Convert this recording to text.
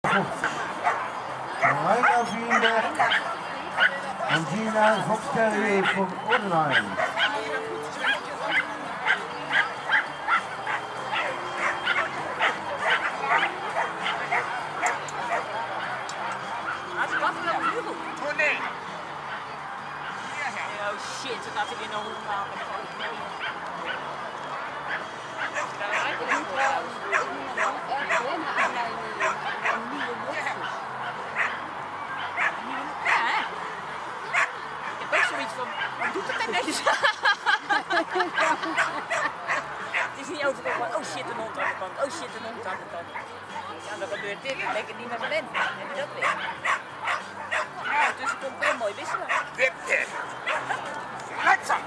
Reiner Vrienden en Gina Fox-Terrier van Oudenarde. Oh nee! Oh shit, dan gaat hij weer naar 100 maken. Ik heb ook zoiets van, wat doet het met deze? Het is niet overal van, oh shit, een hond aan de kant, oh shit, een hond aan de kant. Ja, dan gebeurt dit, dan ben ik het niet meer gewend. Dan heb je dat weer. Ja, dus het komt wel mooi wisselen. Wip dit! Lekker!